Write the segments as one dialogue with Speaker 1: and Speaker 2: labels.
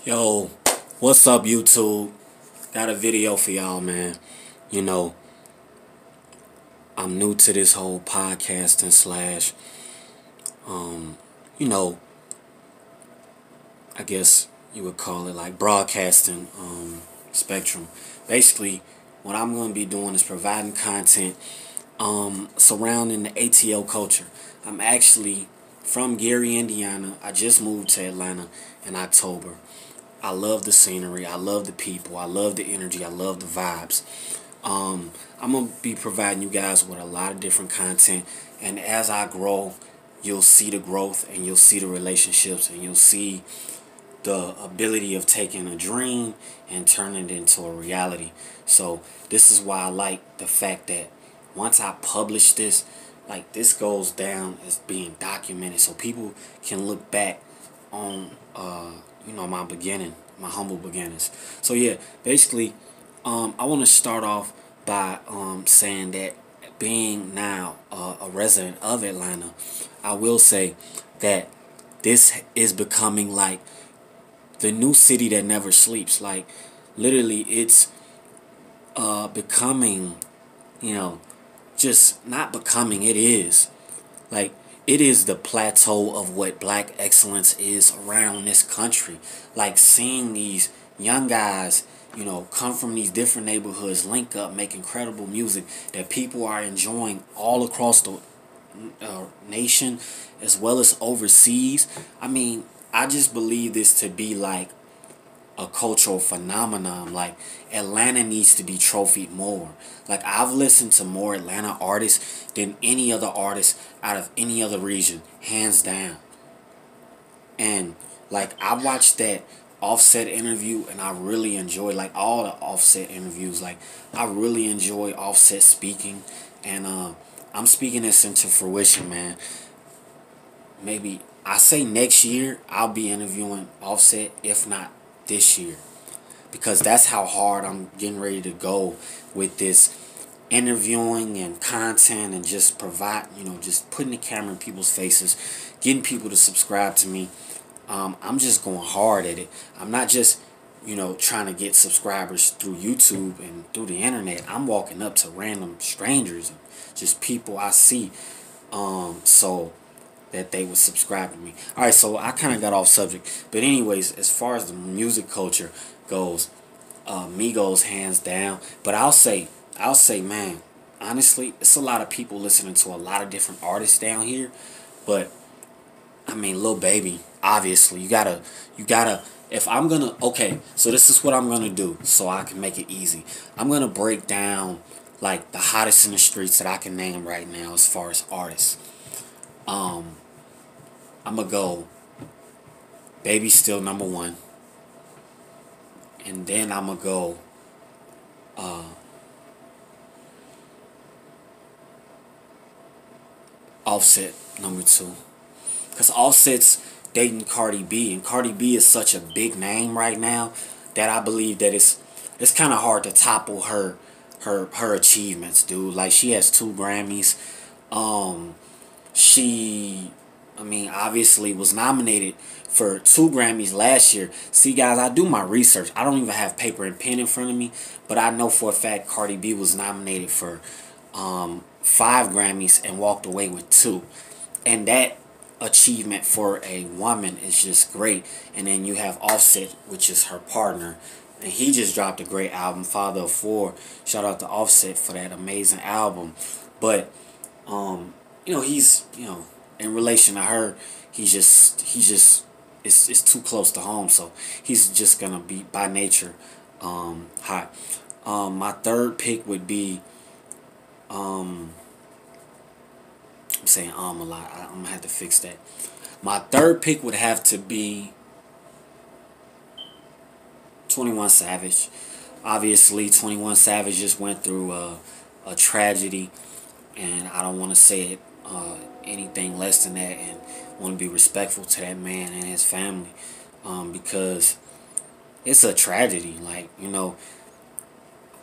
Speaker 1: Yo, what's up, YouTube? Got a video for y'all, man. You know, I'm new to this whole podcasting slash, um, you know, I guess you would call it like broadcasting spectrum. Basically, what I'm going to be doing is providing content surrounding the ATL culture. I'm actually from Gary, Indiana. I just moved to Atlanta in October. I love the scenery. I love the people. I love the energy. I love the vibes. I'm going to be providing you guys with a lot of different content. And as I grow, you'll see the growth and you'll see the relationships and you'll see the ability of taking a dream and turning it into a reality. So this is why I like the fact that once I publish this, like this goes down as being documented so people can look back on my beginning, my humble beginnings. So yeah, basically I want to start off by saying that being now a resident of Atlanta, I will say that this is becoming like the new city that never sleeps. Like literally, it's becoming, you know, just not becoming. It is like it is the plateau of what black excellence is around this country. Like seeing these young guys, come from these different neighborhoods, link up, make incredible music that people are enjoying all across the nation as well as overseas. I mean, I just believe this to be like a cultural phenomenon. Like Atlanta needs to be trophied more. Like I've listened to more Atlanta artists than any other artist out of any other region, hands down. And like I watched that Offset interview and I really enjoyed like all the Offset interviews. Like I really enjoy Offset speaking, and I'm speaking this into fruition, man. Maybe I say next year I'll be interviewing Offset, if not this year, because that's how hard I'm getting ready to go with this interviewing and content and just provide, just putting the camera in people's faces, getting people to subscribe to me. I'm just going hard at it. I'm not just, trying to get subscribers through YouTube and through the internet. I'm walking up to random strangers and just people I see, so that they would subscribe to me. All right, so I kind of got off subject, but anyways, as far as the music culture goes, Migos hands down. But I'll say, man, honestly, it's a lot of people listening to a lot of different artists down here. But I mean, Lil Baby, obviously, you gotta. If I'm gonna, okay, so this is what I'm gonna do, so I can make it easy. I'm gonna break down like the hottest in the streets that I can name right now as far as artists. Um, I'm gonna go. Baby still number one, and then I'm gonna go. Uh, Offset number two. Because Offset's dating Cardi B, and Cardi B is such a big name right now that I believe that it's kind of hard to topple her achievements, dude. Like she has 2 Grammys. Um, she, I mean, obviously was nominated for 2 Grammys last year. See, guys, I do my research. I don't even have paper and pen in front of me, but I know for a fact Cardi B was nominated for 5 Grammys and walked away with two, and that achievement for a woman is just great. And then you have Offset, which is her partner, and he just dropped a great album, Father of Four. Shout out to Offset for that amazing album. But he's in relation to her, he's just it's too close to home, so he's just gonna be by nature hot. My third pick would be um I'm saying a lot. I'm gonna have to fix that. My third pick would have to be 21 Savage. Obviously, 21 Savage just went through a tragedy, and I don't want to say it anything less than that, and want to be respectful to that man and his family, because it's a tragedy. Like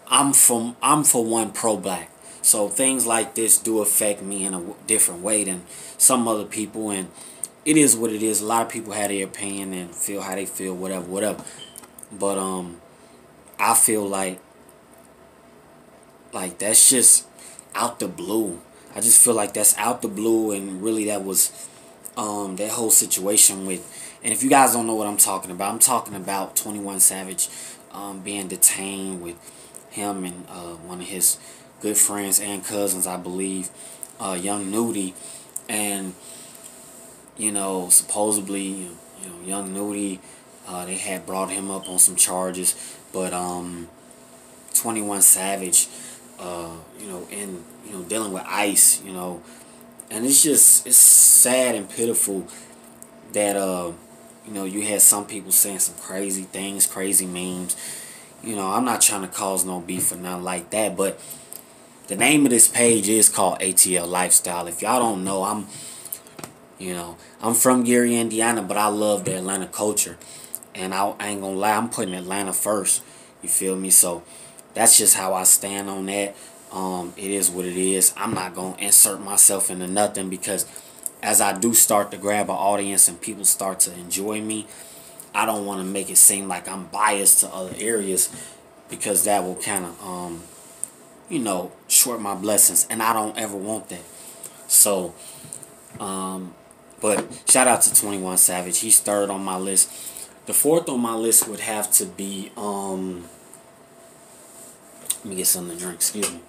Speaker 1: I'm for one pro-black. So things like this do affect me in a different way than some other people, and it is what it is. A lot of people have their opinion and feel how they feel, whatever, whatever. But I feel like that's just out the blue. I just feel like that's out the blue, and really that was that whole situation with. And if you guys don't know what I'm talking about 21 Savage being detained with him and one of his good friends and cousins, I believe, Young Nudie, and supposedly, Young Nudie, they had brought him up on some charges, but 21 Savage, in dealing with ICE, and it's sad and pitiful that you had some people saying some crazy things, crazy memes. I'm not trying to cause no beef or nothing like that, but the name of this page is called ATL Lifestyle. If y'all don't know, I'm from Gary, Indiana, but I love the Atlanta culture. And I ain't gonna lie, I'm putting Atlanta first. You feel me? So that's just how I stand on that. It is what it is. I'm not gonna insert myself into nothing, because as I do start to grab an audience and people start to enjoy me, I don't want to make it seem like I'm biased to other areas, because that will kind of short my blessings, and I don't ever want that. So but shout out to 21 Savage. He's third on my list. The fourth on my list would have to be let me get something to drink, excuse me.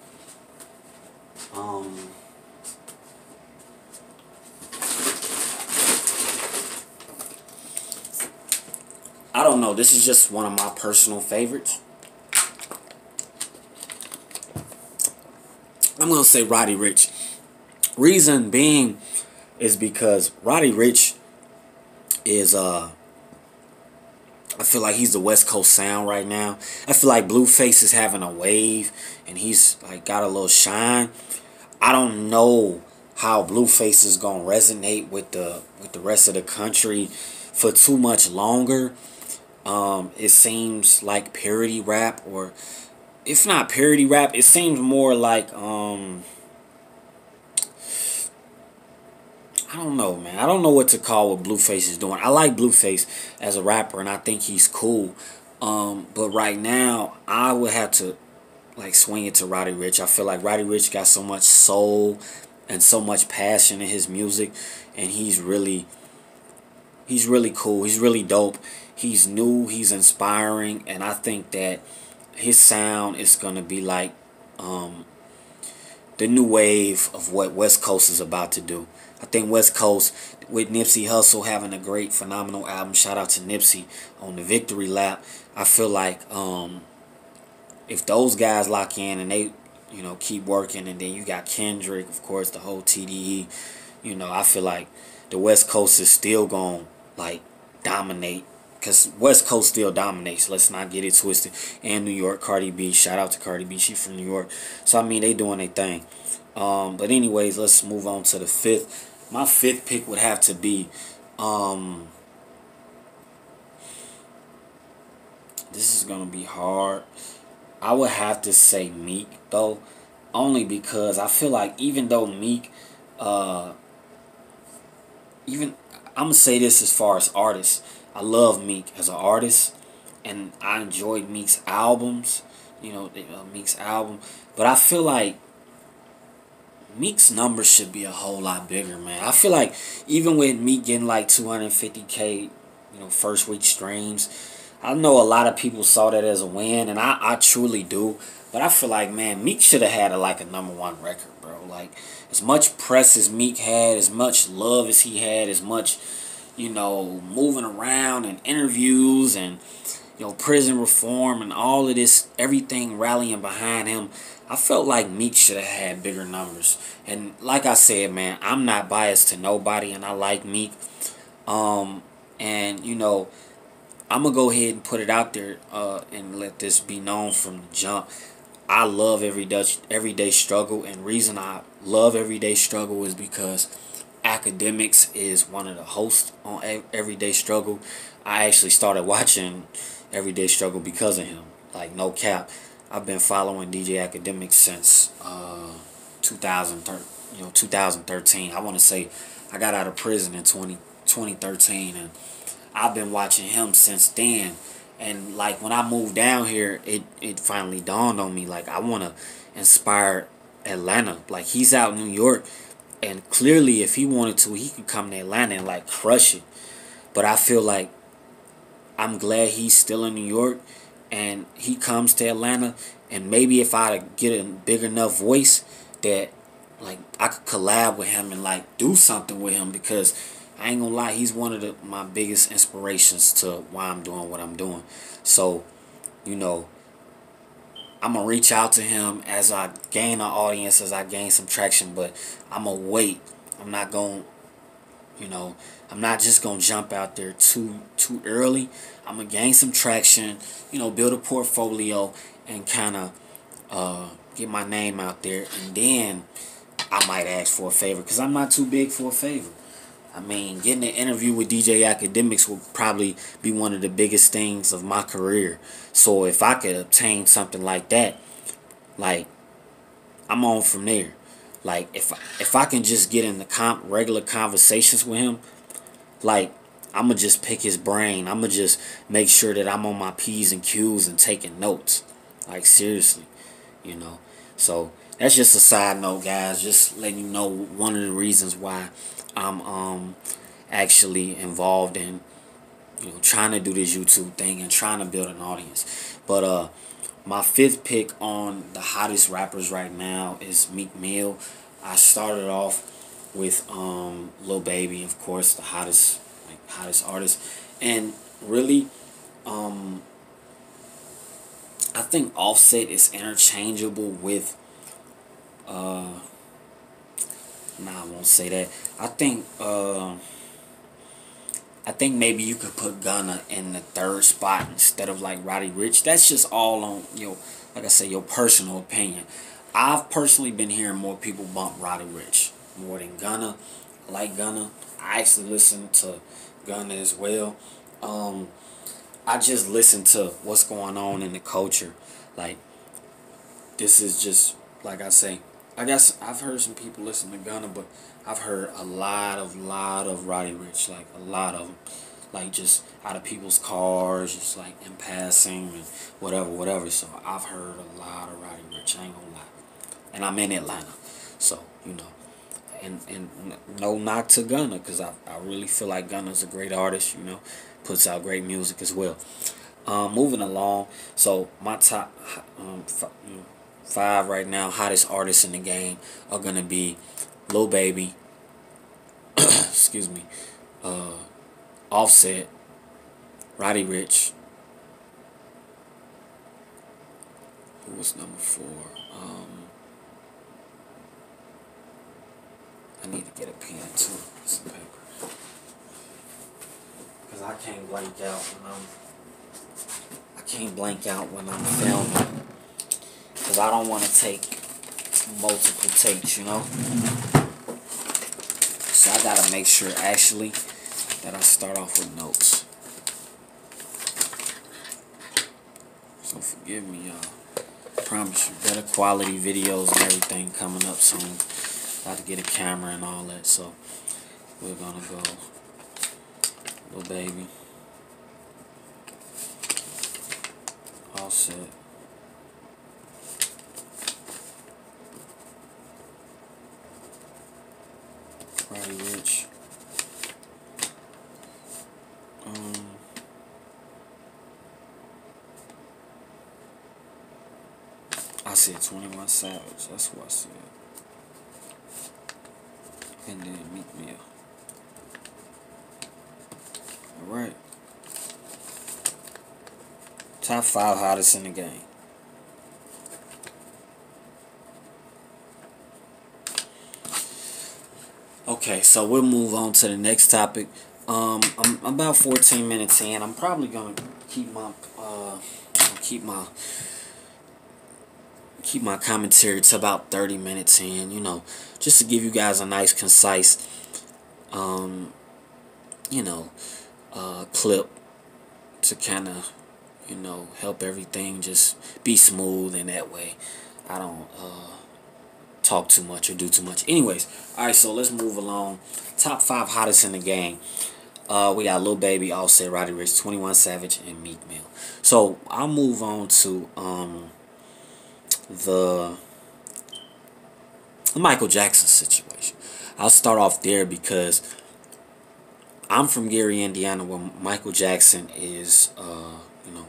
Speaker 1: I don't know. This is just one of my personal favorites. I'm gonna say Roddy Ricch. Reason being is because Roddy Ricch is I feel like he's the West Coast sound right now. I feel like Blueface is having a wave, and he's like got a little shine. I don't know how Blueface is gonna resonate with the rest of the country for too much longer. It seems like parody rap, or if not parody rap, it seems more like I don't know, man. I don't know what to call what Blueface is doing. I like Blueface as a rapper, and I think he's cool. But right now, I would have to like swing it to Roddy Ricch. I feel like Roddy Ricch got so much soul and so much passion in his music, and he's really cool. He's really dope. He's new. He's inspiring, and I think that his sound is gonna be like the new wave of what West Coast is about to do. I think West Coast, with Nipsey Hussle having a great, phenomenal album, shout out to Nipsey on the Victory Lap. I feel like if those guys lock in and they, keep working, and then you got Kendrick, of course, the whole TDE, I feel like the West Coast is still going to, like, dominate. Because West Coast still dominates. Let's not get it twisted. And New York, Cardi B. Shout out to Cardi B. She from New York. So, I mean, they doing their thing. But anyways, let's move on to the fifth. My fifth pick would have to be... this is going to be hard. I would have to say Meek, though. Only because I feel like even though Meek... I'm going to say this as far as artists. I love Meek as an artist, and I enjoyed Meek's albums, Meek's album. But I feel like Meek's numbers should be a whole lot bigger, man. I feel like even with Meek getting like 250K, first week streams, I know a lot of people saw that as a win, and I truly do. But I feel like, man, Meek should have had a #1 record, bro. Like, as much press as Meek had, as much love as he had, as much, moving around and interviews and, prison reform and all of this, everything rallying behind him, I felt like Meek should have had bigger numbers. And like I said, man, I'm not biased to nobody, and I like Meek. And, I'm going to go ahead and put it out there and let this be known from the jump. I love Everyday Struggle, and reason I love Everyday Struggle is because Academics is one of the hosts on Everyday Struggle. I actually started watching Everyday Struggle because of him. Like, no cap. I've been following DJ Academics since 2013. I want to say I got out of prison in 2013, and I've been watching him since then. And like when I moved down here, it finally dawned on me, like I want to inspire Atlanta. Like he's out in New York, and clearly if he wanted to, he could come to Atlanta and like crush it. But I feel like I'm glad he's still in New York, and he comes to Atlanta, and maybe if I get a big enough voice that like I could collab with him and like do something with him, because I ain't gonna lie, he's one of my biggest inspirations to why I'm doing what I'm doing. So, you know, I'm gonna reach out to him as I gain an audience, as I gain some traction, but I'm gonna wait. I'm not gonna, you know, I'm not just gonna jump out there too early. I'm gonna gain some traction, build a portfolio, and kind of get my name out there, and then I might ask for a favor, because I'm not too big for a favor. I mean, getting an interview with DJ Academics will probably be one of the biggest things of my career. So if I could obtain something like that, like I'm on from there. Like if I can just get in the regular conversations with him, like I'm gonna just pick his brain. I'm gonna just make sure that I'm on my P's and Q's and taking notes. Like seriously, you know. So that's just a side note, guys. Just letting you know one of the reasons why I'm actually involved in trying to do this YouTube thing and trying to build an audience. But my fifth pick on the hottest rappers right now is Meek Mill. I started off with Lil Baby, of course, the hottest artist, and really I think Offset is interchangeable with nah, I won't say that. I think maybe you could put Gunna in the third spot instead of like Roddy Ricch. That's just all on like I say, your personal opinion. I've personally been hearing more people bump Roddy Ricch more than Gunna. I like Gunna. I actually listen to Gunna as well. I just listen to what's going on in the culture. Like this is just like I say. I guess I've heard some people listen to Gunna, but I've heard a lot of Roddy Ricch, like a lot of them, like just out of people's cars, just like in passing and whatever. So I've heard a lot of Roddy Ricch. I ain't gonna lie, and I'm in Atlanta, so and no knock to Gunna, because I really feel like Gunna's a great artist. Puts out great music as well. Moving along, so my top five right now hottest artists in the game are gonna be Lil Baby, excuse me, Offset, Roddy Ricch. Who was number 4? I need to get a pen too, some paper, because I can't blank out when I'm filming, because I don't want to take multiple takes, So I gotta make sure actually that I start off with notes. So forgive me, y'all. I promise you, better quality videos and everything coming up soon. Got to get a camera and all that, so we're gonna go Lil Baby, Offset, Roddy Ricch, I said 21 Savage, that's what I said, and then Meek Mill. Alright, top 5 hottest in the game. Okay, so we'll move on to the next topic. I'm about 14 minutes in. I'm probably gonna keep my commentary to about 30 minutes in. Just to give you guys a nice, concise, clip to kind of, help everything just be smooth, and that way I don't talk too much or do too much. Anyways, alright, so let's move along. Top 5 hottest in the game. We got Lil Baby, Offset, Roddy Ricch, 21 Savage, and Meek Mill. So I'll move on to the Michael Jackson situation. I'll start off there because I'm from Gary, Indiana, where Michael Jackson is,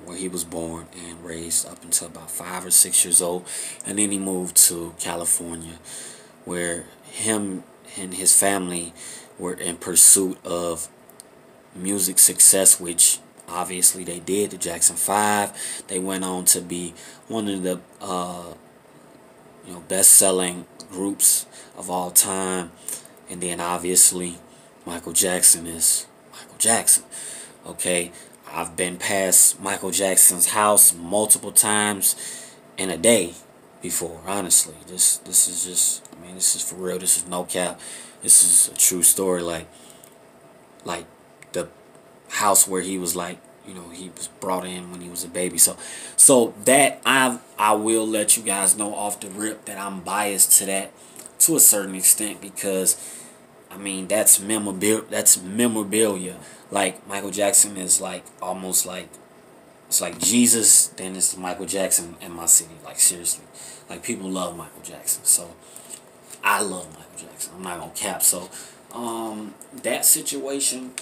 Speaker 1: where he was born and raised up until about 5 or 6 years old, and then he moved to California, where him and his family were in pursuit of music success, which obviously they did. The Jackson 5, they went on to be one of the best-selling groups of all time, and then obviously Michael Jackson is Michael Jackson. Okay, I've been past Michael Jackson's house multiple times in a day before. Honestly, this is just, I mean, this is for real. This is no cap. This is a true story. Like the house where he was like, he was brought in when he was a baby. So that I will let you guys know off the rip that I'm biased to that to a certain extent, because I mean that's memorabilia. Like Michael Jackson is like almost like, it's like Jesus, then it's Michael Jackson in my city. Like seriously, like people love Michael Jackson, so I love Michael Jackson. I'm not gonna cap. So that situation,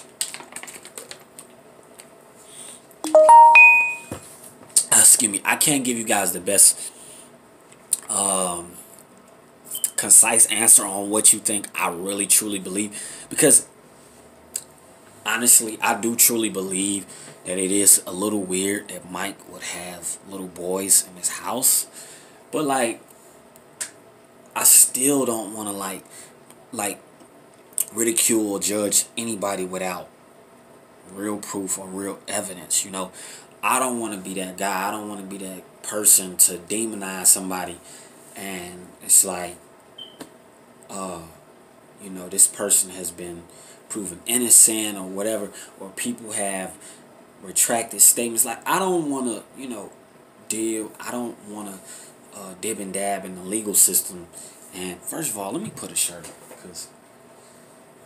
Speaker 1: excuse me, I can't give you guys the best concise answer on what you think I really truly believe, because honestly I do truly believe that it is a little weird that Mike would have little boys in his house, but like I still don't want to like ridicule or judge anybody without real proof or real evidence. I don't want to be that guy. I don't want to be that person to demonize somebody, and it's like, this person has been proven innocent or whatever, or people have retracted statements. Like, I don't want to, I don't want to dib and dab in the legal system. And first of all, let me put a shirt on, because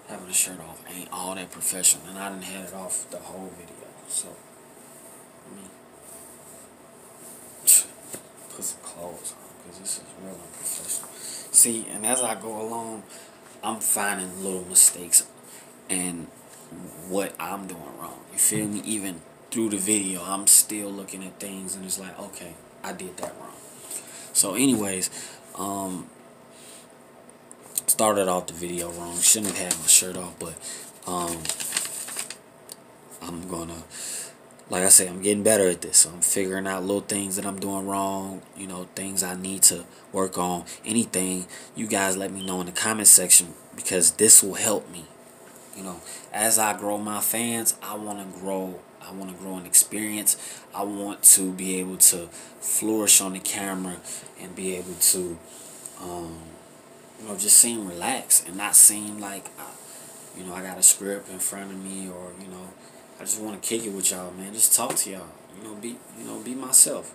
Speaker 1: having a shirt off ain't all that professional, and I didn't have it off the whole video. So let me put some clothes on, because this is real unprofessional. See, and as I go along, I'm finding little mistakes and what I'm doing wrong. You feel me? Even through the video, I'm still looking at things, and it's like, okay, I did that wrong. So anyways, started off the video wrong. Shouldn't have had my shirt off, but I'm gonna, like I say, I'm getting better at this. So I'm figuring out little things that I'm doing wrong, things I need to work on. Anything, you guys let me know in the comment section, because this will help me. As I grow my fans, I want to grow. I want to grow in experience. I want to be able to flourish on the camera and be able to, just seem relaxed and not seem like, I got a script in front of me, or, I just want to kick it with y'all, man. Just talk to y'all. Be myself.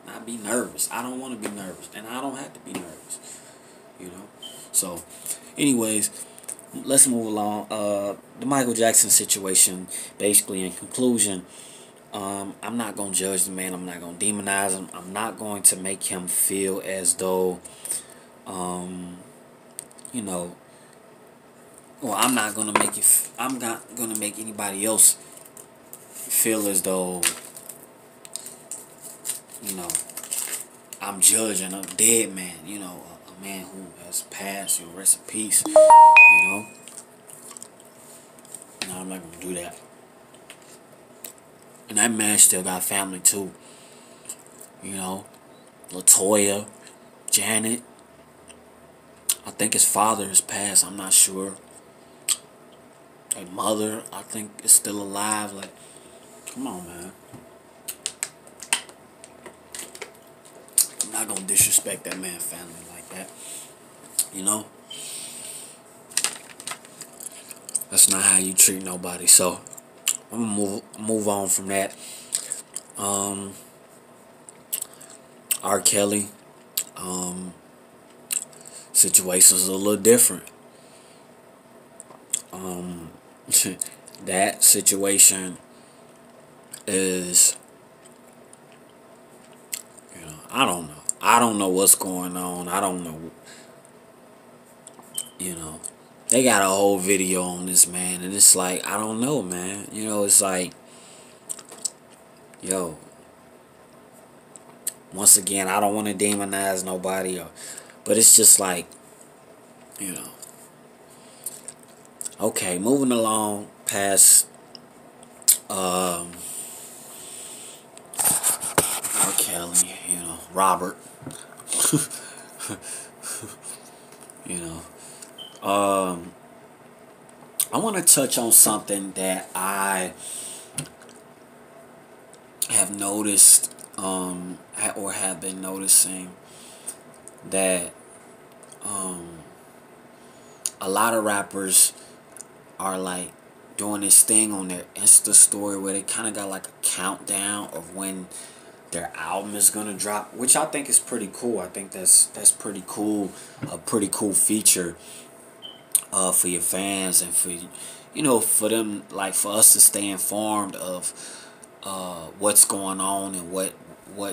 Speaker 1: Not be nervous. I don't want to be nervous, and I don't have to be nervous. So, anyways, let's move along. The Michael Jackson situation, basically, in conclusion, I'm not going to judge the man. I'm not going to demonize him. I'm not going to make him feel as though, well, I'm not going to make it, I'm not going to make anybody else feel as though, I'm judging a dead man, a man who has passed, rest in peace, No, I'm not going to do that. And that man still got family too. Latoya, Janet. I think his father has passed. I'm not sure. His mother, I think, is still alive. Like, come on, man. I'm not gonna disrespect that man's family like that. That's not how you treat nobody. So I'm gonna move on from that. R. Kelly, situation's a little different. that situation is, I don't know. I don't know what's going on. I don't know. You know, they got a whole video on this man, and it's like, I don't know, man. It's like, yo, once again, I don't want to demonize nobody, but it's just like, you know, okay, moving along past um, R. Kelly, Robert, you know, I want to touch on something that I have noticed, or have been noticing, that a lot of rappers are like doing this thing on their Insta story where they kind of got like a countdown of when their album is gonna drop, which I think is pretty cool. I think that's pretty cool, a pretty cool feature for your fans, and for them, like, for us to stay informed of what's going on, and what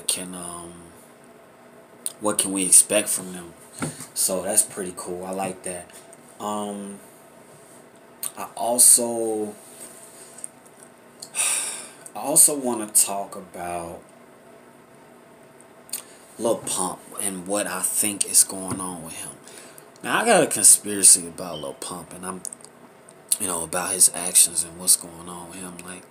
Speaker 1: can we expect from them. So that's pretty cool. I like that. I also want to talk about Lil Pump and what I think is going on with him. Now, I got a conspiracy about Lil Pump, and I'm, about his actions and what's going on with him. Like,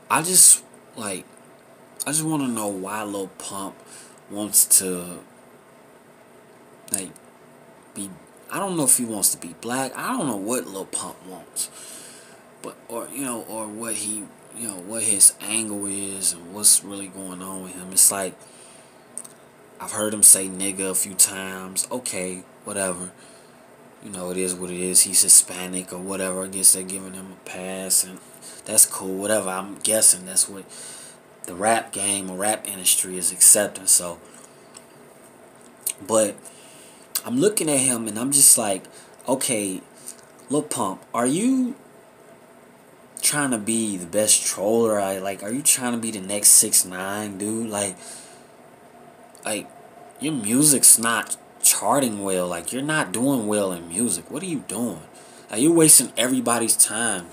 Speaker 1: I just want to know why Lil Pump wants to, like, be. I don't know if he wants to be black. I don't know what Lil Pump wants, but or what he, what his angle is and what's really going on with him. It's like, I've heard him say nigga a few times. Okay, whatever. It is what it is. He's Hispanic or whatever. I guess they're giving him a pass, and that's cool. Whatever. I'm guessing that's what the rap game or rap industry is accepting. So, but I'm looking at him and I'm just like, okay, Lil Pump, are you trying to be the best troller? Are you trying to be the next 6ix9ine, dude? Like your music's not charting well. Like, you're not doing well in music. What are you doing? Like, you're wasting everybody's time.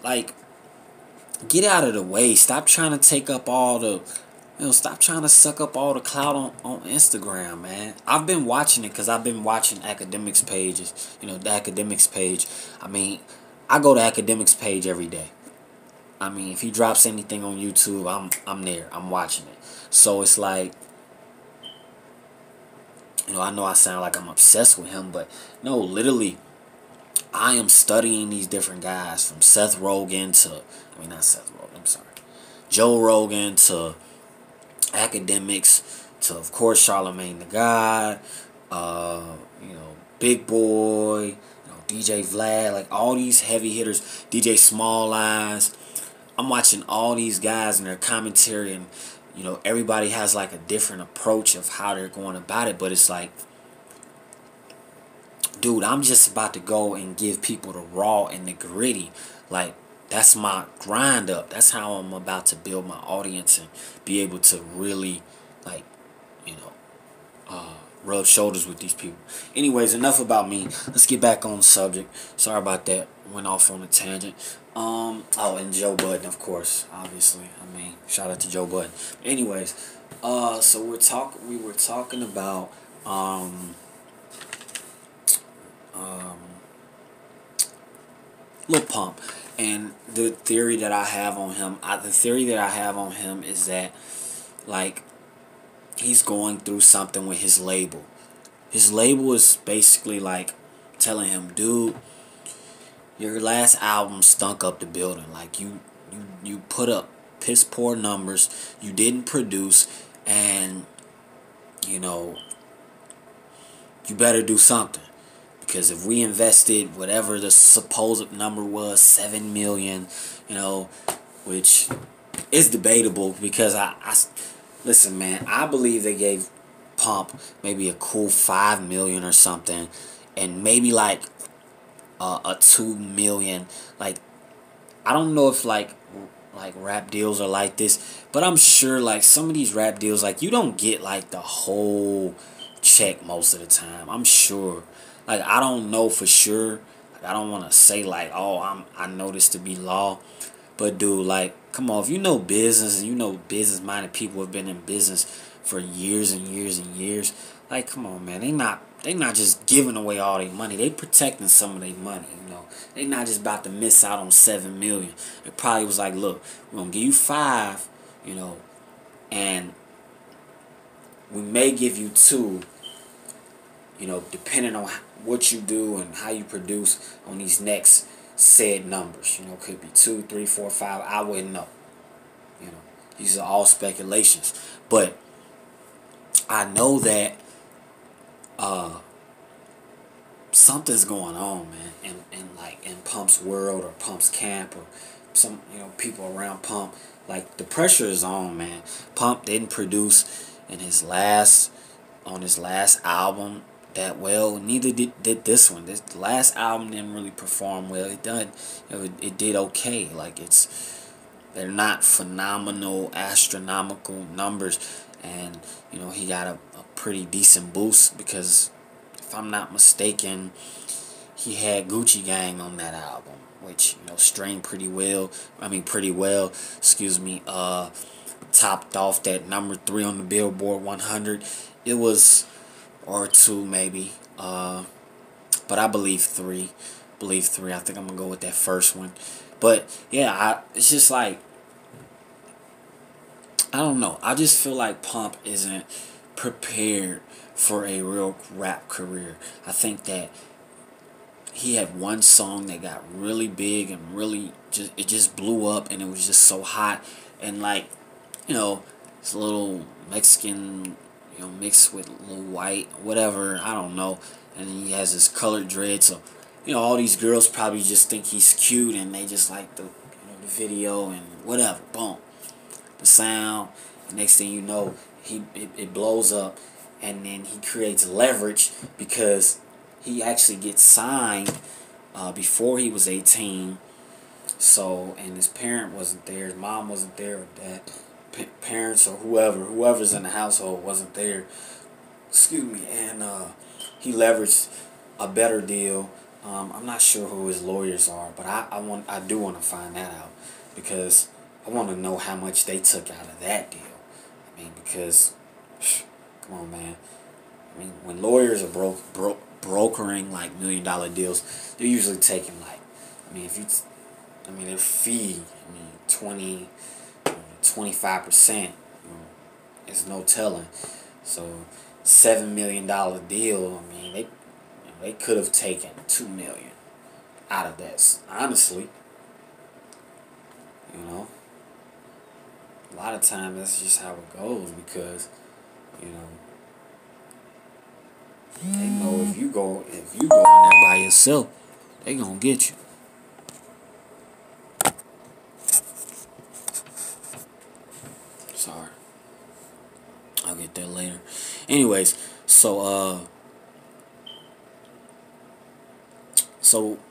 Speaker 1: Like, get out of the way. Stop trying to take up all the, stop trying to suck up all the clout on Instagram, man. I've been watching it because I've been watching Academics pages. The Academics page. I mean, I go to Academics page every day. I mean, if he drops anything on YouTube, I'm there. I'm watching it. So it's like, I know I sound like I'm obsessed with him, but no, literally, I am studying these different guys, from Seth Rogen to, not Seth Rogen, I'm sorry, Joe Rogan to Academics to, of course, Charlemagne the God, Big Boy, DJ Vlad, like all these heavy hitters, DJ Small Eyes. I'm watching all these guys and their commentary, and everybody has like a different approach of how they're going about it, but it's like, dude, I'm just about to go and give people the raw and the gritty. Like, that's my grind up. That's how I'm about to build my audience and be able to really, like, rub shoulders with these people. Anyways, enough about me. Let's get back on the subject. Sorry about that. Went off on a tangent. And Joe Budden, of course, obviously. Shout out to Joe Budden. Anyways, so we were talking about Lil Pump, and the theory that I have on him. Is that, like, he's going through something with his label. His label is basically like telling him, dude, your last album stunk up the building. Like, you put up piss poor numbers. You didn't produce, and you better do something. Because if we invested whatever the supposed number was, 7 million, which is debatable, because listen, man, I believe they gave Pump maybe a cool 5 million or something, and maybe like a 2 million. Like, I don't know if like rap deals are like this, but I'm sure like some of these rap deals, like, you don't get like the whole check most of the time. I'm sure. Like, I don't know for sure. Like, I don't want to say like, oh, I know this to be law, but dude, like, come on, if you know business and you know business minded people have been in business for years and years and years, like, come on, man, they not just giving away all their money. They protecting some of their money, you know. They not just about to miss out on 7 million. It probably was like, look, we're gonna give you 5, you know, and we may give you 2, you know, depending on what you do and how you produce on these next said numbers. You know, could be 2, 3, 4, 5. I wouldn't know. You know, these are all speculations. But I know that something's going on, man, in like in Pump's world or Pump's camp or some, you know, people around Pump. Like, the pressure is on, man. Pump didn't produce in his last album that well. Neither did this one. This last album didn't really perform well. It did okay. Like, they're not phenomenal, astronomical numbers, and you know, he got a pretty decent boost because, if I'm not mistaken, he had Gucci Gang on that album, which, you know, streamed pretty well. Pretty well. Excuse me. Topped off that number 3 on the Billboard 100. It was, or 2 maybe. But I believe 3. I think I'm gonna go with that first one. But yeah, it's just like, I don't know. I just feel like Pump isn't prepared for a real rap career. I think that he had one song that got really big and really just blew up, and it was just so hot, and like, you know, it's a little Mexican, you know, mixed with a little white, whatever, I don't know, and he has this colored dread, so, you know, all these girls probably just think he's cute, and they just like the video and whatever, boom, the sound. The next thing you know, it blows up, and then he creates leverage because he actually gets signed before he was 18. So, and his parent wasn't there, his mom wasn't there, or dad, parents or whoever's in the household wasn't there. Excuse me, and he leveraged a better deal. I'm not sure who his lawyers are, but I do want to find that out, because I want to know how much they took out of that deal. Because, come on, man. When lawyers are brokering like $1 million deals, they're usually taking like, their fee, 25%, it's no telling. So, $7 million deal, they could have taken $2 million out of that, honestly. You know, a lot of times that's just how it goes, because, you know, they know if you go in there by yourself, they gonna get you. Sorry, I'll get there later. Anyways, so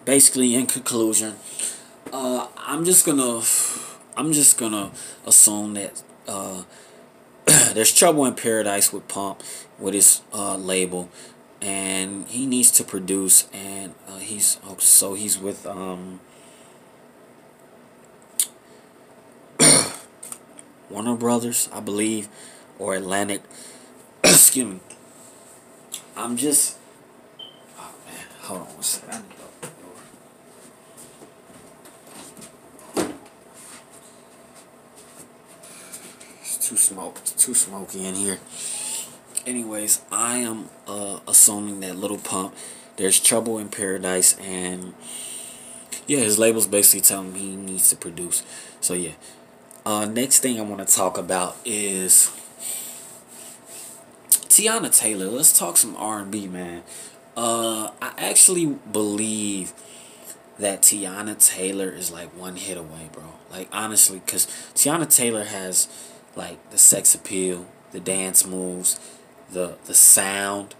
Speaker 1: basically, in conclusion, I'm just gonna assume that there's trouble in paradise with Pump, with his label, and he needs to produce, and he's with Warner Brothers, I believe, or Atlantic. Excuse me. I'm just, oh man, hold on one second. I need to open the door. It's too smoky in here. Anyways, I am assuming that Little Pump, there's trouble in paradise, and yeah, his label's basically telling him he needs to produce. So yeah. Next thing I want to talk about is Tiana Taylor. Let's talk some R&B, man. I actually believe that Tiana Taylor is like one hit away, bro. Like, honestly, because Tiana Taylor has like the sex appeal, the dance moves, the sound.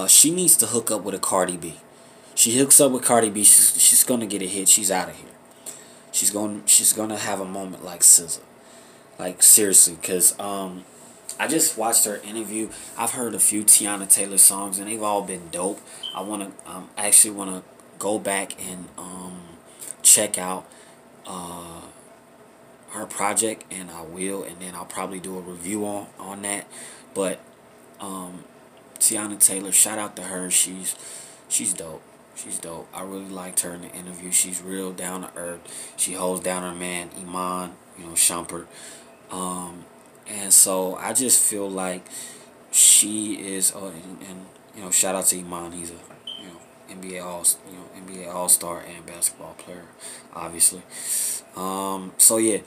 Speaker 1: She needs to hook up with a Cardi B. She hooks up with Cardi B, she's gonna get a hit. She's out of here. She's gonna have a moment like SZA. Like seriously, cause I just watched her interview. I've heard a few Tiana Taylor songs and they've all been dope. Actually wanna go back and check out her project, and I will, and then I'll probably do a review on that. But Tiana Taylor, shout out to her. She's dope. She's dope. I really liked her in the interview. She's real down to earth. She holds down her man Iman, Shumpert. And so I just feel like she is. And shout out to Iman. He's a NBA All Star and basketball player, obviously. So yeah,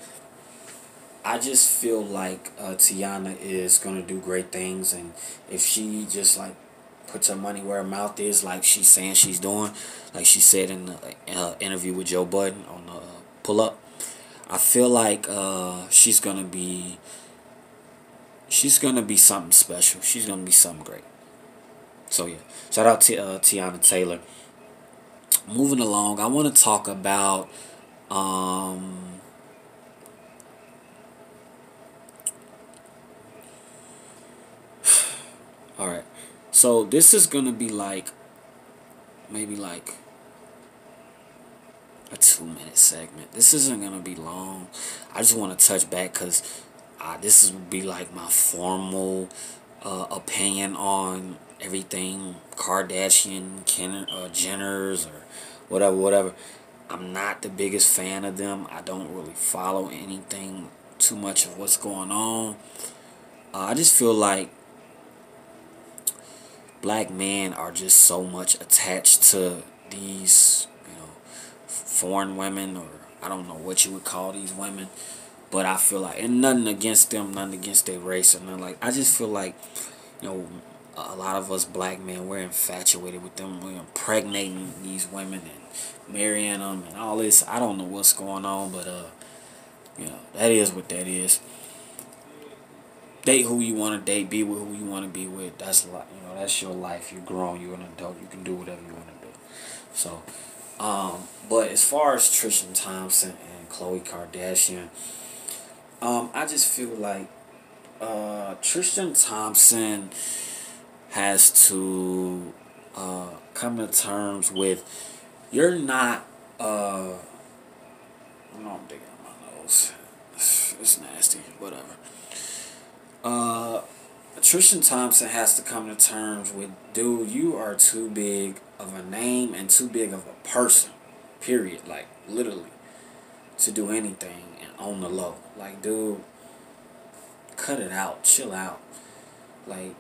Speaker 1: I just feel like Tiana is gonna do great things, and if she just like puts her money where her mouth is, like she's saying she's doing, like she said in the interview with Joe Budden on the Pull Up, I feel like she's gonna be something special. She's gonna be something great. So yeah, shout out to Tiana Taylor. Moving along, I want to talk about all right. So this is gonna be like maybe like a 2 minute segment. This isn't gonna be long. I just want to touch back because this would be like my formal opinion on everything Kardashian, Jenners, or whatever. I'm not the biggest fan of them. I don't really follow anything too much of what's going on. I just feel like black men are just so much attached to these, foreign women, or I don't know what you would call these women, but I feel like, and nothing against them, nothing against their race, or nothing like. I just feel like, a lot of us black men, we're infatuated with them. We're impregnating these women and marrying them and all this. I don't know what's going on, but that is what that is. Date who you want to date, be with who you want to be with. That's that's your life. You're grown. You're an adult. You can do whatever you want to do. So, but as far as Tristan Thompson and Khloe Kardashian, I just feel like Tristan Thompson has to come to terms with, you're not. I know I'm digging in my nose. It's nasty. Whatever. Tristan Thompson has to come to terms with, dude, you are too big of a name and too big of a person, period, like, literally, to do anything on the low. Like, dude, cut it out, chill out. Like,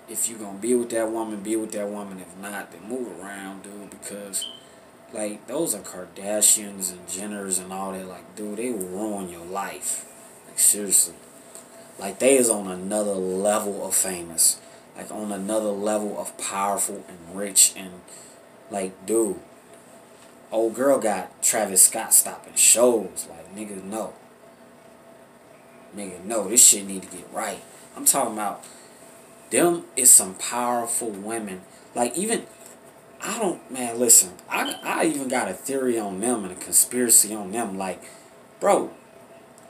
Speaker 1: if you gonna be with that woman, be with that woman. If not, then move around, dude, because, like, those are Kardashians and Jenners and all that. Like, dude, they will ruin your life. Like, seriously. Like, they is on another level of famous. Like, on another level of powerful and rich. And, like, dude, old girl got Travis Scott stopping shows. Like, nigga, no. Nigga, no. This shit need to get right. I'm talking about, them is some powerful women. Like, even, man, listen. I even got a theory on them and a conspiracy on them. Like, bro,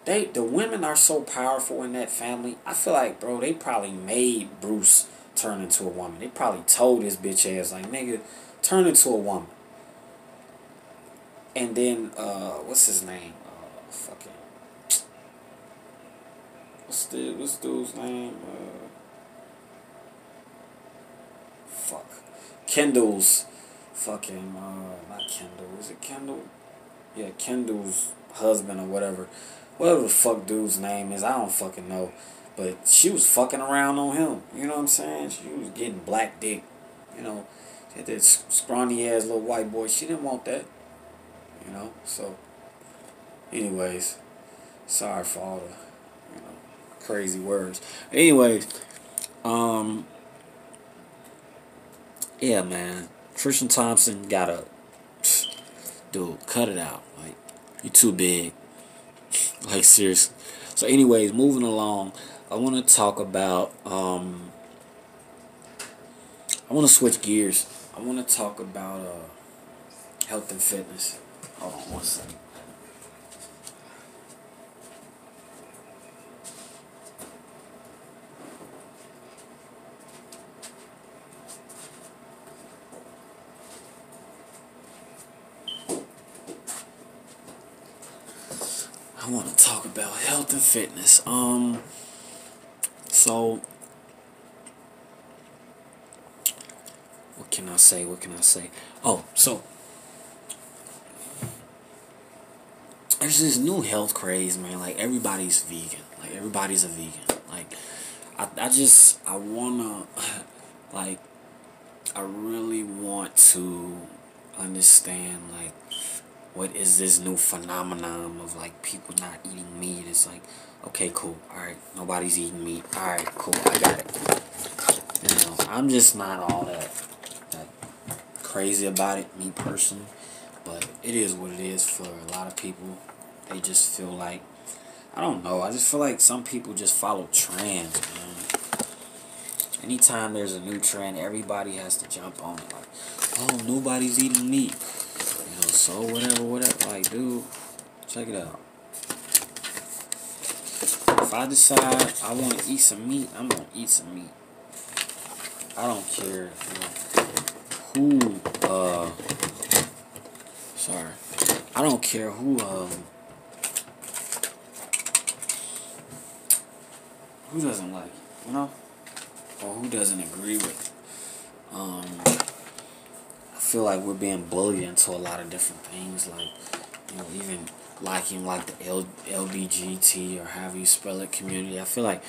Speaker 1: the women are so powerful in that family. I feel like, bro, they probably made Bruce turn into a woman. They probably told his bitch ass, like, nigga, turn into a woman. And then, what's his name? Fucking, what's dude's name? Fuck. Kendall's fucking, not Kendall. Is it Kendall? Yeah, Kendall's husband or whatever. Whatever the fuck dude's name is, I don't fucking know. But she was fucking around on him. You know what I'm saying? She was getting black dick. She had that scrawny ass little white boy. She didn't want that. So, anyways, sorry for all the, crazy words. Anyways, yeah, man. Tristan Thompson gotta, dude, cut it out. Like, you too big. Like, seriously. So anyways, moving along, I want to talk about I want to switch gears. I want to talk about health and fitness. Hold on one second. I want to talk about health and fitness. So what can I say? What can I say? Oh, so there's this new health craze, man. Like everybody's vegan. Like everybody's a vegan. Like I wanna like I really want to understand like what is this new phenomenon of like people not eating meat. It's like, okay, cool, alright, nobody's eating meat. Alright, cool, I got it. I'm just not all that crazy about it, me personally. But it is what it is for a lot of people. They just feel like, I don't know, I just feel like some people just follow trends, man. Anytime there's a new trend, everybody has to jump on it. Like, oh, nobody's eating meat. So whatever. Like, dude, check it out. If I decide I want to eat some meat, I'm going to eat some meat. I don't care, who, sorry. I don't care who doesn't like it, or who doesn't agree with it. I feel like we're being bullied into a lot of different things, like, even liking like the LBGT or however you spell it community. I feel like,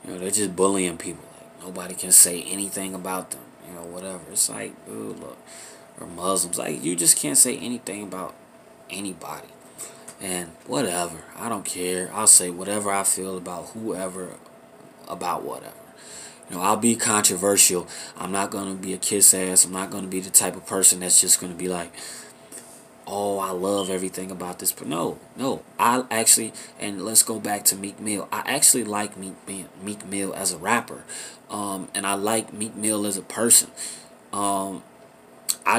Speaker 1: they're just bullying people. Like nobody can say anything about them, whatever. It's like, dude, look, or Muslims, like you just can't say anything about anybody. And whatever, I don't care. I'll say whatever I feel about whoever, about whatever. I'll be controversial. I'm not going to be a kiss ass. I'm not going to be the type of person that's just going to be like, oh, I love everything about this. But no. I actually, and let's go back to Meek Mill. I actually like Meek Mill as a rapper. And I like Meek Mill as a person. I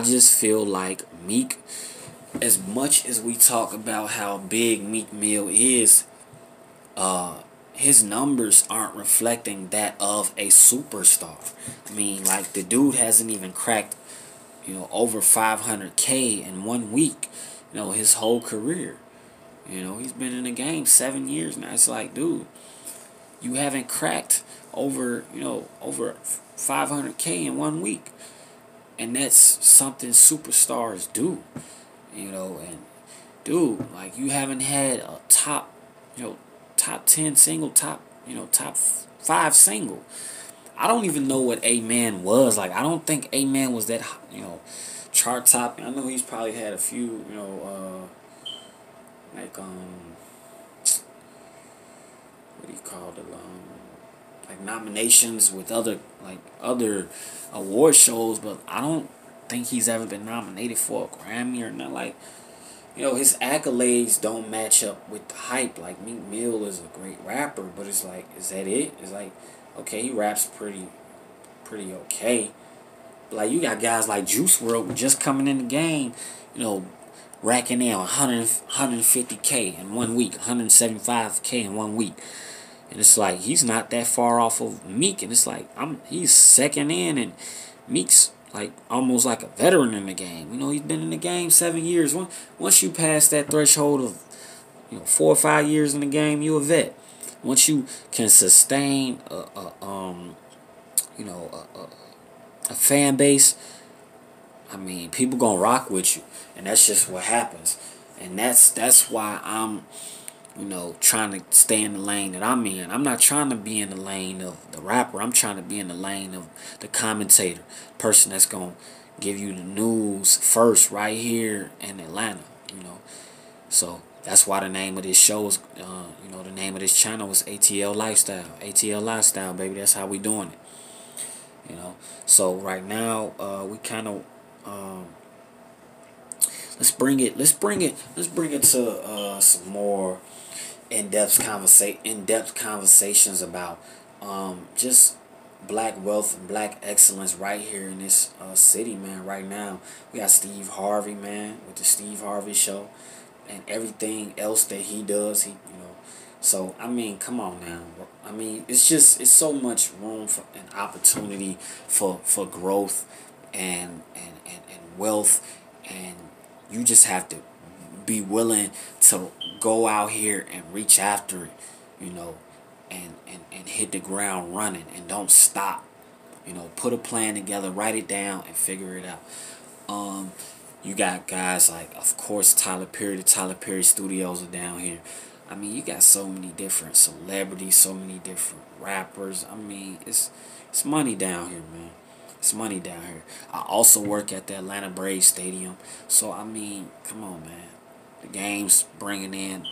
Speaker 1: just feel like Meek, as much as we talk about how big Meek Mill is, his numbers aren't reflecting that of a superstar. I mean, like, the dude hasn't even cracked, over 500K in 1 week, his whole career. He's been in the game 7 years now. It's like, dude, you haven't cracked over 500K in 1 week. And that's something superstars do, and dude, like, you haven't had a top, top 10 single, top 5 single. I don't even know what A-Man was. Like, I don't think A-Man was that, chart topping. I know he's probably had a few, like, what do you call it, like nominations with other award shows, but I don't think he's ever been nominated for a Grammy or nothing. Like, his accolades don't match up with the hype. Like, Meek Mill is a great rapper, but it's like, is that it? It's like, okay, he raps pretty okay. But like, you got guys like Juice WRLD just coming in the game, racking in 150K in 1 week, 175K in 1 week. And it's like, he's not that far off of Meek, and it's like, he's second in, and Meek's like almost like a veteran in the game. He's been in the game 7 years. Once you pass that threshold of 4 or 5 years in the game, you a vet. Once you can sustain a fan base, I mean, people gonna rock with you, and that's just what happens. And that's why I'm trying to stay in the lane that I'm in. I'm not trying to be in the lane of the rapper. I'm trying to be in the lane of the commentator, person that's gonna give you the news first right here in Atlanta. So that's why the name of this show is, the name of this channel is ATL Lifestyle. ATL Lifestyle, baby. That's how we doing it. So right now, we kind of let's bring it to some more in-depth conversations about just black wealth and black excellence right here in this city, man. Right now, we got Steve Harvey, man, with the Steve Harvey Show, and everything else that he does. So I mean, come on now. I mean, it's so much room for an opportunity for growth and wealth, and you just have to be willing to go out here and reach after it, you know, and hit the ground running and don't stop. Put a plan together, write it down, and figure it out. Um, you got guys like, of course, Tyler Perry. The Tyler Perry Studios are down here. I mean, you got so many different celebrities, so many different rappers. I mean, it's money down here, man. It's money down here. I also work at the Atlanta Braves Stadium, so I mean, come on, man. The game's bringing in,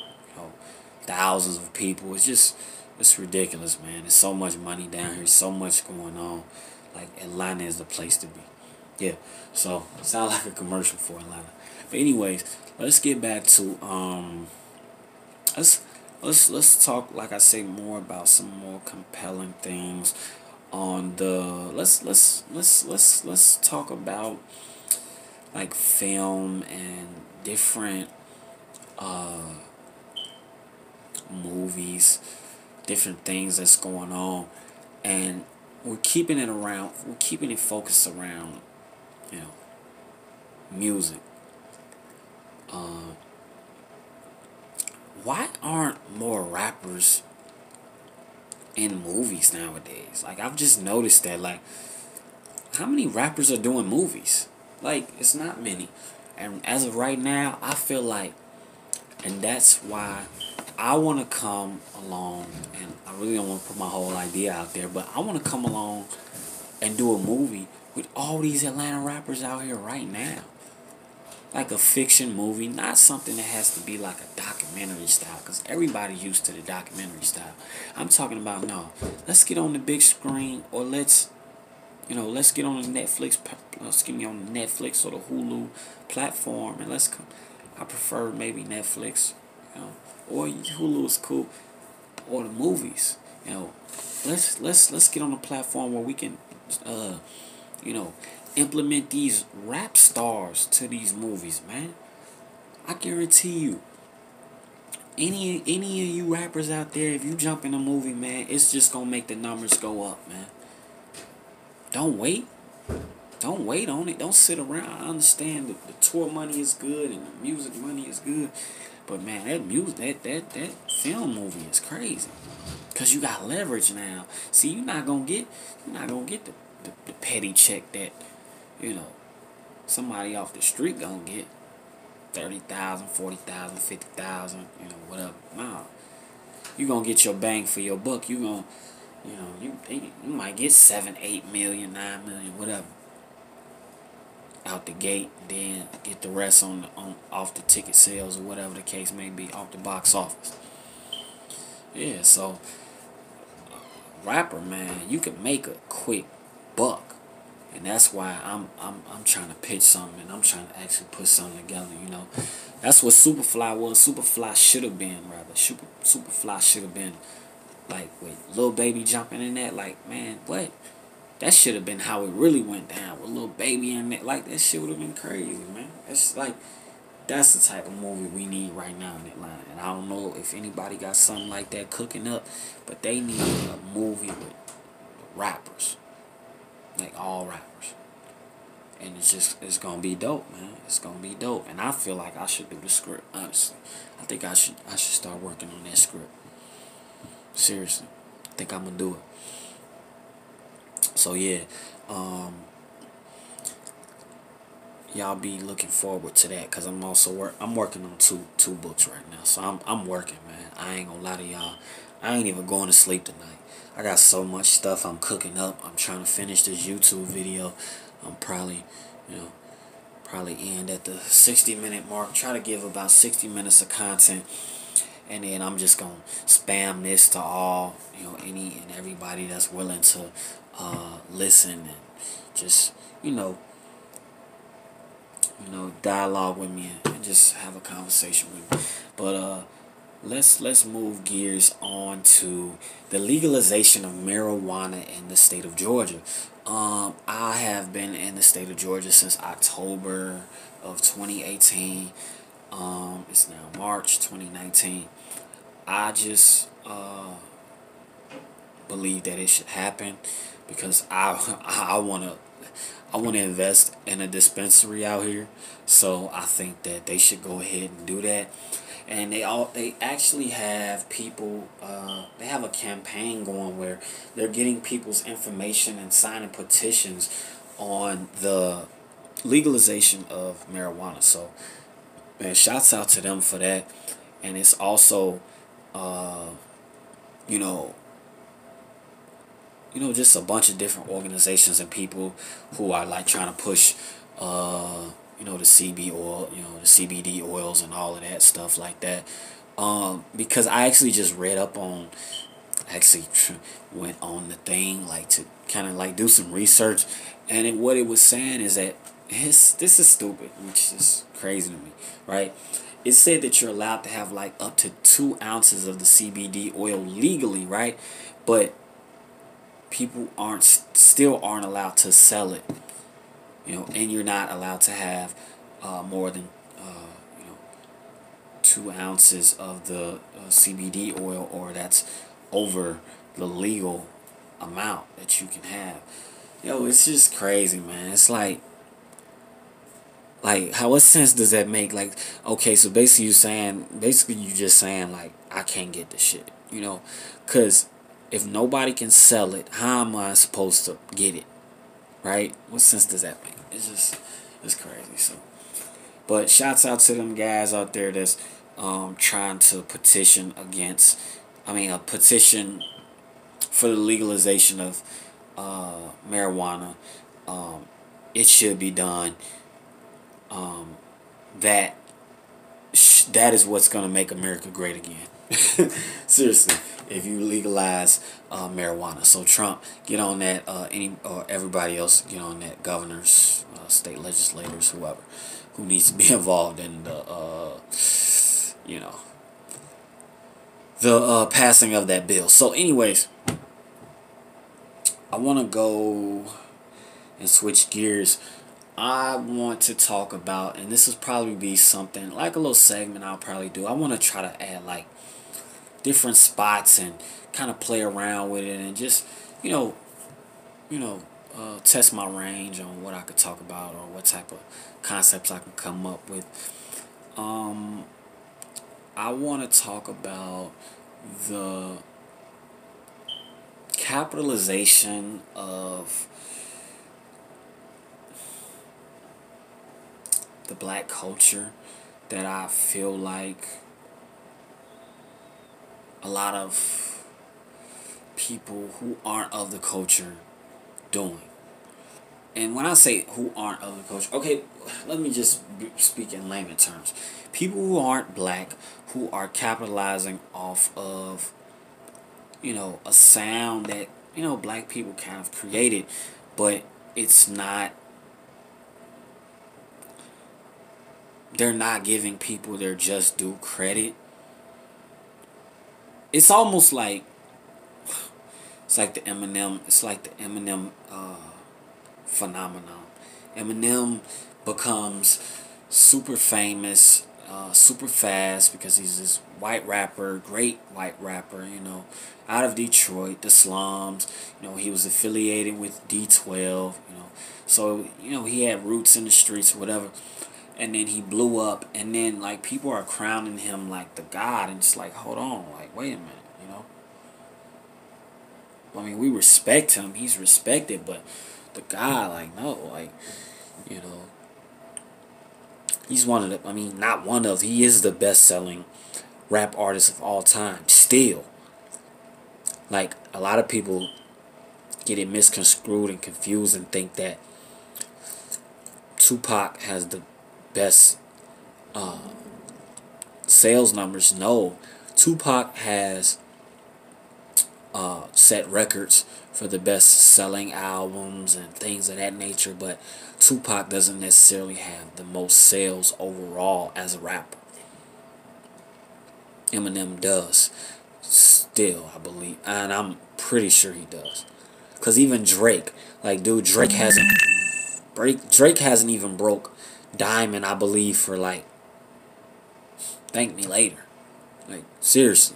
Speaker 1: thousands of people. It's ridiculous, man. There's so much money down here, so much going on. Like, Atlanta is the place to be. Yeah. So, sound like a commercial for Atlanta. But anyways, let's get back to let's talk, like I say, more about some more compelling things on the let's talk about like film and different movies, different things that's going on, and we're keeping it focused around, you know, music. Uh, why aren't more rappers in movies nowadays? Like, I've just noticed that, like, how many rappers are doing movies? Like, it's not many. And as of right now, I feel like, and that's why I want to come along, and I really don't want to put my whole idea out there, but I want to come along and do a movie with all these Atlanta rappers out here right now. Like a fiction movie, not something that has to be like a documentary style, because everybody's used to the documentary style. I'm talking about, no, let's get on the big screen, or let's get on the Netflix or the Hulu platform, and I prefer maybe Netflix, or Hulu is cool, or the movies. Let's get on a platform where we can, you know, implement these rap stars to these movies, man. I guarantee you, any of you rappers out there, if you jump in a movie, man, it's just gonna make the numbers go up, man. Don't wait. Don't wait on it. Don't sit around. I understand the tour money is good and the music money is good, but man, that music, that film movie is crazy. Cause you got leverage now. See, you're not gonna get the petty check that, somebody off the street gonna get. 30,000, 40,000, 50,000, whatever. Nah, you gonna get your bang for your buck. You gonna, you might get 7, 8 million, 9 million, whatever, out the gate. Then get the rest on off the ticket sales or whatever the case may be, off the box office. Yeah, so rapper, man, you can make a quick buck. And that's why I'm trying to pitch something, and I'm trying to actually put something together, That's what Superfly was. Superfly should have been, rather. Superfly should have been, like, with Lil Baby jumping in that. Like, man, what? That should have been how it really went down, with Lil Baby in that. Like, that shit would have been crazy, man. It's like, that's the type of movie we need right now in Atlanta. And I don't know if anybody got something like that cooking up, but they need a movie with rappers. Like, all rappers. And it's gonna be dope, man. It's gonna be dope. And I feel like I should do the script, honestly. I think I should start working on that script. Seriously. I think I'm gonna do it. So yeah. Y'all be looking forward to that, cause I'm working on two books right now. So I'm working, man. I ain't gonna lie to y'all. I ain't even going to sleep tonight. I got so much stuff I'm cooking up. I'm trying to finish this YouTube video. I'm probably end at the 60-minute mark. Try to give about 60 minutes of content, and then I'm just gonna spam this to all, any and everybody that's willing to listen, and just dialogue with me, and just have a conversation with me. But let's move gears on to the legalization of marijuana in the state of Georgia. I have been in the state of Georgia since October of 2018. It's now March 2019. I just believe that it should happen because I want to invest in a dispensary out here. So I think that they should go ahead and do that. And they actually have people. They have a campaign going where they're getting people's information and signing petitions on the legalization of marijuana. So, man, shouts out to them for that. And it's also, uh, you know, just a bunch of different organizations and people who are like trying to push, the CB oil, the CBD oils and all of that stuff like that. Because I actually just read up on, actually went on the thing like to kind of like do some research, and what it was saying is that this is stupid, which is crazy to me, right? It said that you're allowed to have like up to 2 ounces of the CBD oil legally, right? But people aren't allowed to sell it, and you're not allowed to have more than 2 ounces of the CBD oil, or that's over the legal amount that you can have. It's just crazy, man. It's like how, what sense does that make? Like, okay, so basically you just saying like I can't get the shit, because if nobody can sell it, how am I supposed to get it? Right? What sense does that make? It's crazy. So, but shouts out to them guys out there that's trying to petition against, a petition for the legalization of marijuana. It should be done. That that is what's gonna make America great again. Seriously, if you legalize marijuana, so Trump, get on that. Everybody else, get on that. Governors, state legislators, whoever, who needs to be involved in you know, the passing of that bill. So, anyways, I want to go and switch gears. I want to talk about, and this will probably be something like a little segment I'll probably do. I want to try to add like different spots and kind of play around with it, and just you know test my range on what I could talk about or what type of concepts I can come up with. I want to talk about the capitalization of the black culture that I feel like a lot of people who aren't of the culture doing. And when I say who aren't of the culture, okay, let me just speak in layman terms. People who aren't black, who are capitalizing off of, a sound that, black people kind of created, but it's not, they're not giving people their just due credit. It's almost like, it's like the Eminem phenomenon. Eminem becomes super famous, super fast because he's this white rapper, great white rapper, out of Detroit, the slums. He was affiliated with D12, so he had roots in the streets or whatever. And then he blew up, and then like people are crowning him like the god, and it's like, hold on, like wait a minute, we respect him, he's respected, but the guy, like, no, like, you know, he's one of the, not one of, he is the best-selling rap artist of all time, still. Like, a lot of people get it misconstrued and confused and think that Tupac has the best sales numbers. No, Tupac has set records for the best selling albums and things of that nature, but Tupac doesn't necessarily have the most sales overall as a rapper. Eminem does. Still, I believe. And I'm pretty sure he does. Because even Drake, like, dude, Drake hasn't even broke Diamond, I believe, for, like, Thank Me Later. Like, seriously.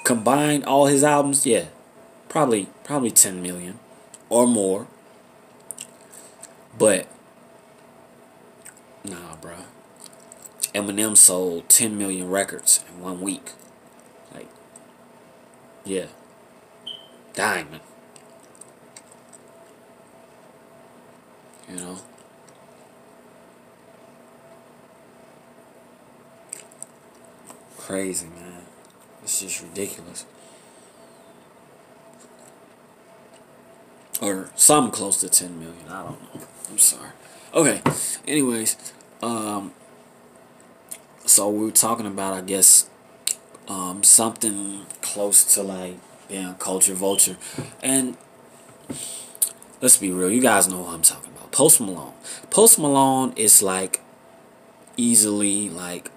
Speaker 1: Combined all his albums, yeah. Probably 10 million or more. But, nah, bro. Eminem sold 10 million records in 1 week. Like, yeah. Diamond. You know? Crazy, man. It's just ridiculous. Or something close to 10 million. I don't know. I'm sorry. Okay. Anyways, so we were talking about, I guess, something close to like being a culture vulture. And let's be real, you guys know who I'm talking about. Post Malone. Post Malone is like easily like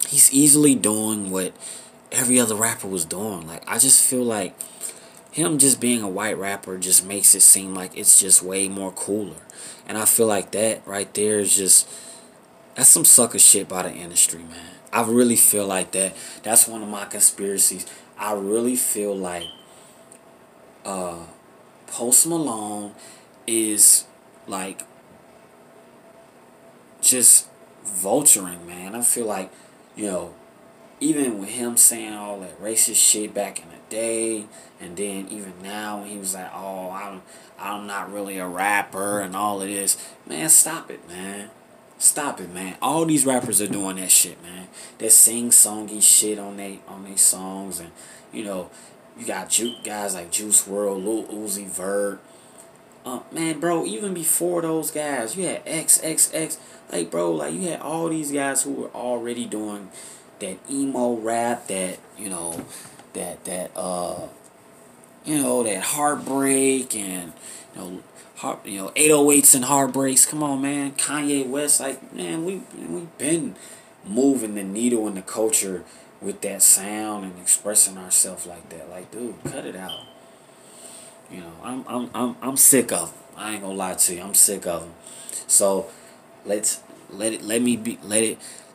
Speaker 1: he's easily doing what every other rapper was doing. Like, I just feel like him just being a white rapper just makes it seem like it's just way more cooler. And I feel like that right there is just, that's some sucker shit by the industry, man. I really feel like that. That's one of my conspiracies. I really feel like Post Malone is like just vulturing, man. I feel like, you know, even with him saying all that racist shit back in the day, and then even now when he was like, "Oh, I'm not really a rapper," and all of this, man, stop it, man. Stop it, man. All these rappers are doing that shit, man. They sing songy shit on they songs, and you know, you got guys like Juice World, Lil Uzi Vert. Man, bro, even before those guys, you had XXX. Like, bro, like you had all these guys who were already doing that emo rap, that that heartbreak, and 808s and heartbreaks. Come on, man. Kanye West, like, man, we've been moving the needle in the culture with that sound and expressing ourselves like that. Like, dude, cut it out. I'm sick of them. I ain't gonna lie to you. I'm sick of them. So let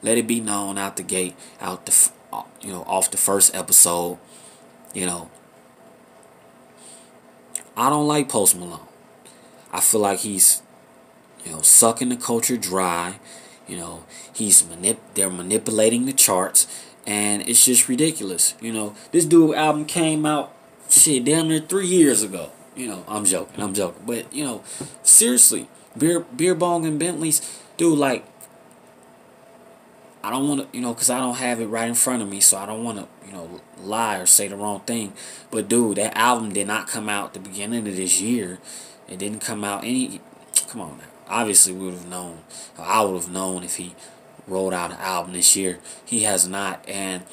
Speaker 1: it be known out the gate, off the first episode. You know, I don't like Post Malone. I feel like he's, sucking the culture dry. They're manipulating the charts, and it's just ridiculous. This dude album came out, shit, damn near 3 years ago. I'm joking. But, seriously, Beer Bong and Bentley's, dude, like, I don't want to, because I don't have it right in front of me, so I don't want to, lie or say the wrong thing. But, dude, that album did not come out at the beginning of this year. It didn't come out come on now. Obviously, we would have known, or I would have known if he rolled out an album this year. He has not, and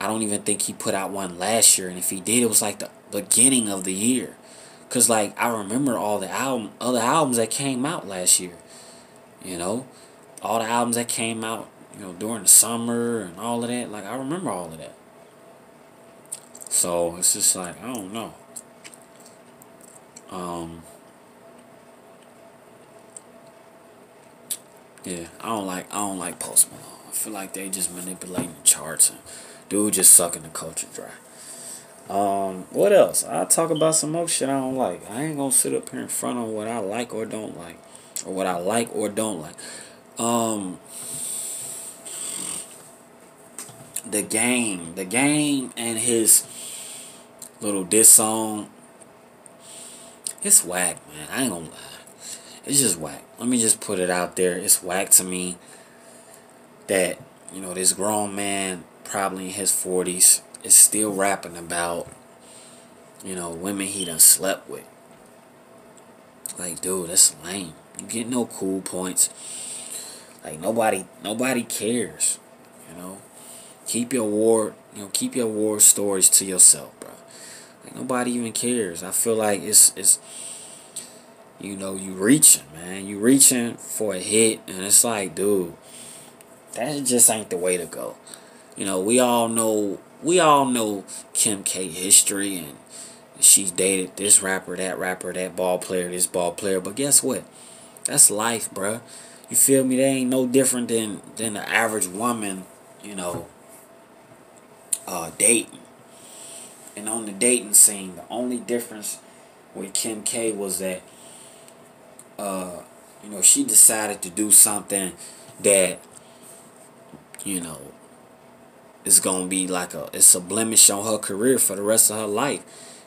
Speaker 1: I don't even think he put out one last year. And if he did, it was like the beginning of the year. Because, like, I remember all the other albums that came out last year. All the albums that came out, during the summer and all of that. Like, I remember all of that. So, it's just like, I don't know. Yeah, I don't like Post Malone. I feel like they just manipulating the charts, and dude just sucking the culture dry. What else? I'll talk about some more shit I don't like. I ain't gonna sit up here in front of what I like or don't like. Or what I like or don't like. The game and his little diss song, it's whack, man. I ain't gonna lie. It's just whack. Let me just put it out there. It's whack to me that, this grown man, probably in his 40s, is still rapping about, women he done slept with. Like, dude, that's lame. You get no cool points. Like, nobody cares. Keep your war stories to yourself, bro. Like, nobody even cares. I feel like it's you reaching, man. You reaching for a hit, and it's like, dude, That just ain't the way to go. You know, we all know Kim K history, and she's dated this rapper, that ball player, this ball player. But guess what? That's life, bruh. You feel me? They ain't no different than the average woman, you know, dating. And on the dating scene, the only difference with Kim K was that she decided to do something that, you know, is gonna be like it's a blemish on her career for the rest of her life.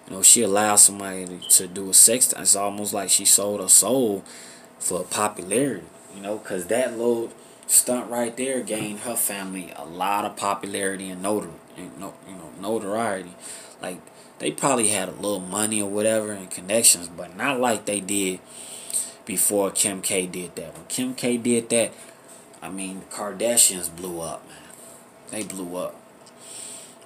Speaker 1: You know, she allowed somebody to do a sex. It's almost like she sold her soul for popularity. You know, cause that little stunt right there gained her family a lot of popularity and notoriety. Like they probably had a little money or whatever and connections, but not like they did before Kim K did that. When Kim K did that, I mean, the Kardashians blew up, man. They blew up.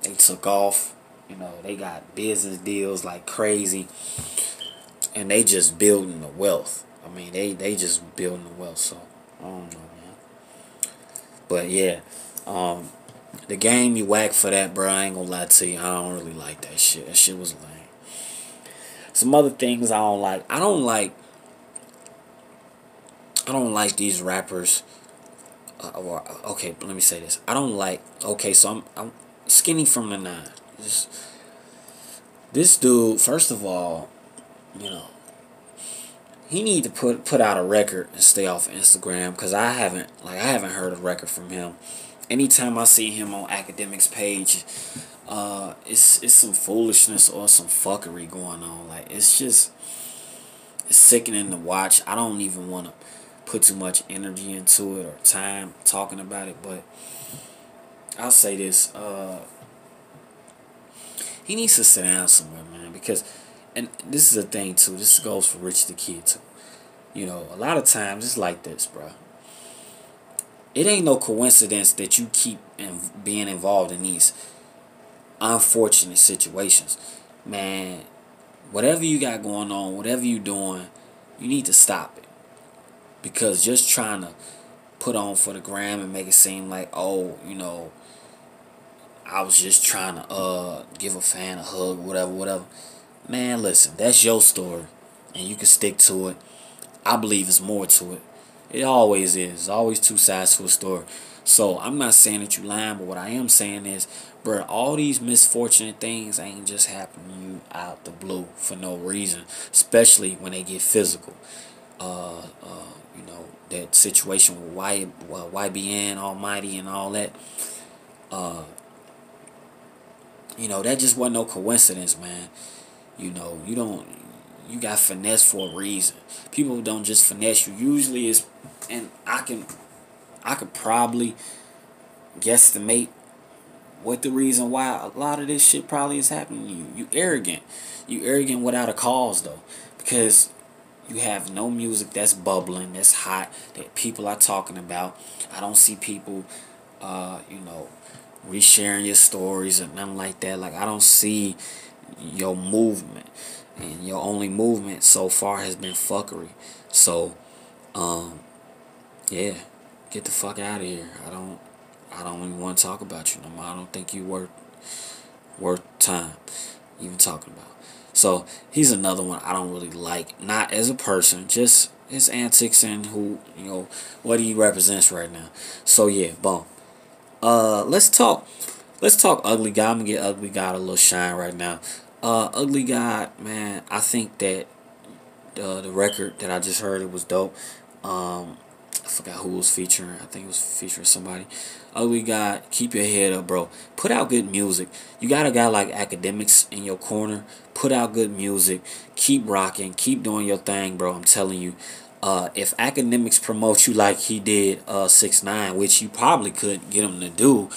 Speaker 1: They took off. You know, they got business deals like crazy, and they just building the wealth. I mean, they just building the wealth. So I don't know, man. But yeah, the game you whack for that, bro. I ain't gonna lie to you. I don't really like that shit. That shit was lame. Some other things I don't like. I don't like these rappers. Okay, let me say this. I don't like. Okay, so I'm skinny from the nine. This dude, first of all, you know, he need to put out a record and stay off Instagram because I haven't heard a record from him. Anytime I see him on Academics page, it's some foolishness or some fuckery going on. Like it's sickening to watch. I don't even want to put too much energy into it or time talking about it, but I'll say this: he needs to sit down somewhere, man. Because, and this is a thing too. This goes for Rich the Kid too. You know, a lot of times it's like this, bro. It ain't no coincidence that you keep being involved in these unfortunate situations, man. Whatever you got going on, whatever you doing, you need to stop it. Because just trying to put on for the gram and make it seem like, oh, I was just trying to give a fan a hug, whatever. Man, listen, that's your story, and you can stick to it. I believe it's more to it. It always is. There's always two sides to a story. So I'm not saying that you lying, but what I am saying is, bro, all these misfortunate things ain't just happening to you out the blue for no reason, especially when they get physical. That situation with YBN Almighty and all that. That just wasn't no coincidence, man. You got finesse for a reason. People don't just finesse you. Usually it's, and I could probably guesstimate what the reason why a lot of this shit probably is happening to you. You arrogant. You arrogant without a cause though. Because you have no music that's bubbling, that's hot, that people are talking about. I don't see people resharing your stories or nothing like that. Like I don't see your movement. And your only movement so far has been fuckery. So, yeah, get the fuck out of here. I don't even want to talk about you no more. I don't think you worth time even talking about. So he's another one I don't really like. Not as a person, just his antics and what he represents right now. So yeah, boom. Let's talk Ugly God. I'm gonna get Ugly God a little shine right now. Ugly God, man, I think that the record that I just heard, it was dope. I forgot who was featuring. I think it was featuring somebody. Ugly God, keep your head up, bro. Put out good music. You got a guy like Academics in your corner. Put out good music. Keep rocking. Keep doing your thing, bro. I'm telling you. If Academics promote you like he did 6ix9ine, which you probably could get him to do,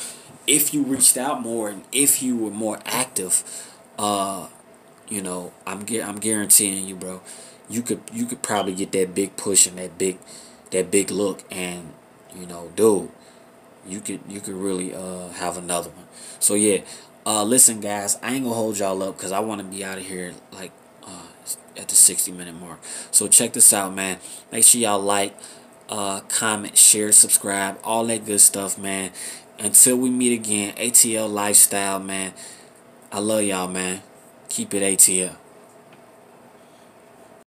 Speaker 1: if you reached out more and if you were more active, I'm guaranteeing you, bro. You could probably get that big push and that big look, and dude, you could really have another one. So yeah, listen, guys, I ain't gonna hold y'all up because I want to be out of here at the 60-minute mark. So check this out, man. Make sure y'all like, comment, share, subscribe, all that good stuff, man. Until we meet again, ATL Lifestyle, man. I love y'all, man. Keep it ATL.